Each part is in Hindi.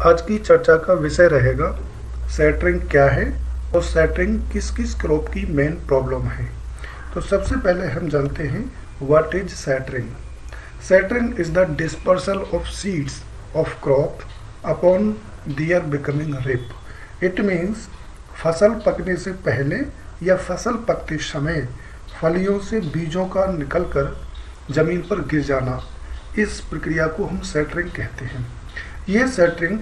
आज की चर्चा का विषय रहेगा सैटरिंग क्या है और सैटरिंग किस किस क्रॉप की मेन प्रॉब्लम है। तो सबसे पहले हम जानते हैं what is shattering. Shattering is the dispersal of seeds of crop upon their becoming ripe. It means फसल पकने से पहले या फसल पकते समय फलियों से बीजों का निकलकर जमीन पर गिर जाना, इस प्रक्रिया को हम सैटरिंग कहते हैं। ये सैटरिंग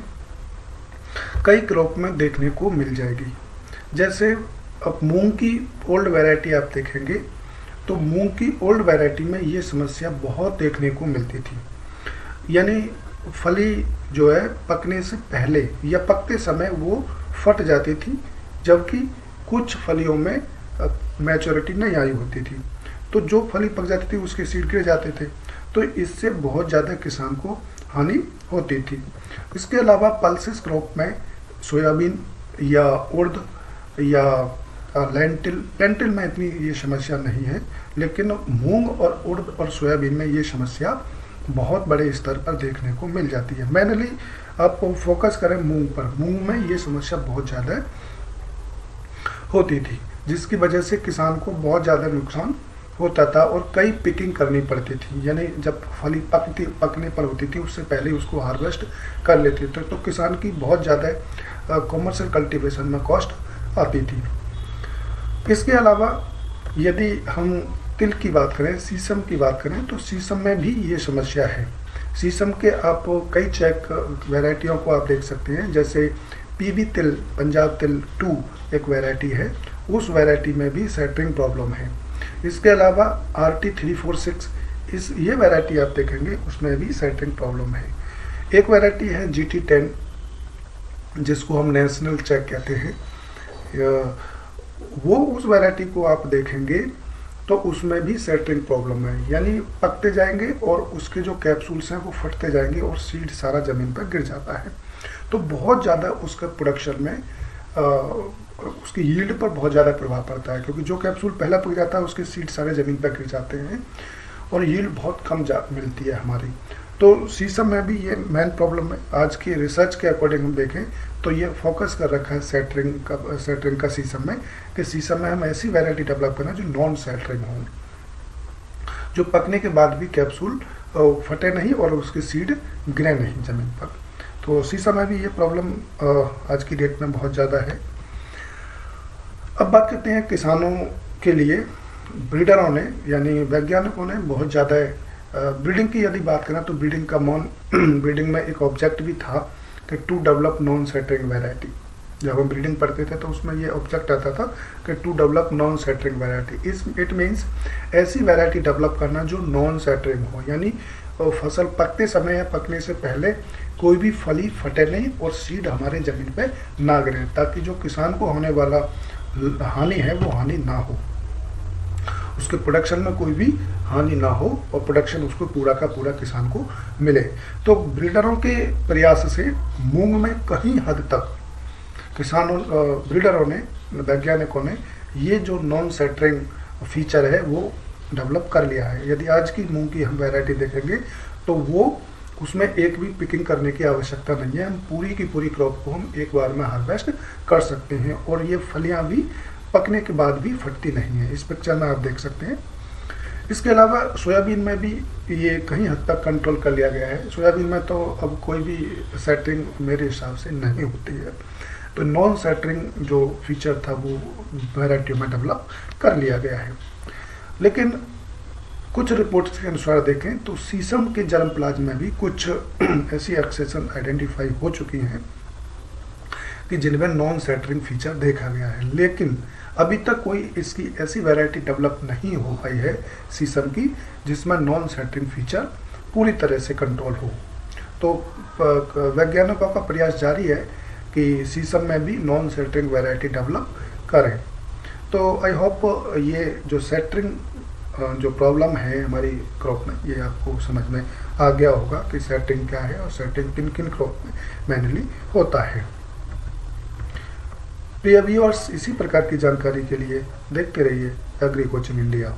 कई क्रॉप में देखने को मिल जाएगी। जैसे अब मूंग की ओल्ड वैरायटी आप देखेंगे तो मूंग की ओल्ड वैरायटी में ये समस्या बहुत देखने को मिलती थी, यानी फली जो है पकने से पहले या पकते समय वो फट जाती थी, जबकि कुछ फलियों में मैच्योरिटी नहीं आई होती थी, तो जो फली पक जाती थी उसके सीड गिर जाते थे, तो इससे बहुत ज़्यादा किसान को हानि होती थी। इसके अलावा पल्सेस क्रॉप में सोयाबीन या उर्द या लेंटिल में इतनी ये समस्या नहीं है, लेकिन मूंग और उर्द और सोयाबीन में ये समस्या बहुत बड़े स्तर पर देखने को मिल जाती है। मेनली आप फोकस करें मूंग पर, मूंग में ये समस्या बहुत ज़्यादा होती थी, जिसकी वजह से किसान को बहुत ज़्यादा नुकसान होता था और कई पिकिंग करनी पड़ती थी, यानी जब फली पकने पर होती थी उससे पहले उसको हार्वेस्ट कर लेते थे, तो किसान की बहुत ज़्यादा कॉमर्शियल कल्टीवेशन में कॉस्ट आती थी। इसके अलावा यदि हम तिल की बात करें, सीसम की बात करें, तो सीसम में भी ये समस्या है। सीसम के आप कई चेक वैरायटियों को आप देख सकते हैं, जैसे पीवी तिल, पंजाब तिल 2 एक वैरायटी है, उस वैरायटी में भी सैटरिंग प्रॉब्लम है। इसके अलावा RT346 ये वैरायटी आप देखेंगे उसमें भी सैटरिंग प्रॉब्लम है। एक वैरायटी है GT10 जिसको हम नेशनल चेक कहते हैं, वो उस वैरायटी को आप देखेंगे तो उसमें भी सैटरिंग प्रॉब्लम है, यानी पकते जाएंगे और उसके जो कैप्सूल्स हैं वो फटते जाएंगे और सीड सारा ज़मीन पर गिर जाता है, तो बहुत ज़्यादा उसका प्रोडक्शन में उसकी यील्ड पर बहुत ज़्यादा प्रभाव पड़ता है, क्योंकि जो कैप्सूल पहला पक जाता है उसके सीड सारे ज़मीन पर गिर जाते हैं और यील्ड बहुत कम मिलती है हमारी। तो सीसम में भी ये मेन प्रॉब्लम है। आज की रिसर्च के अकॉर्डिंग हम देखें तो ये फोकस कर रखा है सैटरिंग का सीसम में, कि सीसम में हम ऐसी वैरायटी डेवलप करना जो नॉन सैटरिंग हो, जो पकने के बाद भी कैप्सूल फटे नहीं और उसके सीड गिरे नहीं ज़मीन पर। तो सीसम में भी ये प्रॉब्लम आज की डेट में बहुत ज़्यादा है। अब बात करते हैं किसानों के लिए। ब्रीडरों ने यानी वैज्ञानिकों ने बहुत ज़्यादा ब्रीडिंग की यदि बात करें तो ब्रीडिंग में एक ऑब्जेक्ट भी था कि to develop non shattering variety. जब हम ब्रीडिंग पढ़ते थे तो उसमें ये ऑब्जेक्ट आता था कि to develop non shattering variety. It means ऐसी वैरायटी डेवलप करना जो नॉन सैटरिंग हो, यानी फसल पकते समय या पकने से पहले कोई भी फली फटे नहीं और सीड हमारे ज़मीन पे ना गिरे, ताकि जो किसान को होने वाला हानि है वो हानि ना हो, उसके प्रोडक्शन में कोई भी हानि ना हो और प्रोडक्शन उसको पूरा का पूरा किसान को मिले। तो ब्रीडरों के प्रयास से मूंग में कहीं हद तक ब्रीडरों ने, वैज्ञानिकों ने ये जो नॉन सैटरिंग फीचर है वो डेवलप कर लिया है। यदि आज की मूंग की हम वैरायटी देखेंगे तो वो उसमें एक भी पिकिंग करने की आवश्यकता नहीं है, हम पूरी की पूरी क्रॉप को हम एक बार में हार्वेस्ट कर सकते हैं और ये फलियां भी पकने के बाद भी फटती नहीं है। इस पिक्चर में आप देख सकते हैं। इसके अलावा सोयाबीन में भी ये कहीं हद तक कंट्रोल कर लिया गया है। सोयाबीन में तो अब कोई भी सैटरिंग मेरे हिसाब से नहीं होती है, तो नॉन सैटरिंग जो फीचर था वो वैरायटी में डेवलप कर लिया गया है। लेकिन कुछ रिपोर्ट्स के अनुसार देखें तो सीसम के जर्मप्लाज्म में भी कुछ ऐसी एक्सेशन आइडेंटिफाई हो चुकी हैं कि जिनमें नॉन सैटरिंग फीचर देखा गया है, लेकिन अभी तक कोई इसकी ऐसी वैरायटी डेवलप नहीं हो पाई है सीसम की जिसमें नॉन सैटरिंग फीचर पूरी तरह से कंट्रोल हो। तो वैज्ञानिकों का प्रयास जारी है कि सीसम में भी नॉन सैटरिंग वैरायटी डेवलप करें। तो आई होप ये जो सैटरिंग जो प्रॉब्लम है हमारी क्रॉप में, ये आपको समझ में आ गया होगा कि सैटरिंग क्या है और सैटरिंग किन किन क्रॉप में मेनली होता है। प्रिय व्यूअर्स, इसी प्रकार की जानकारी के लिए देखते रहिए एग्री कोचिंग इंडिया।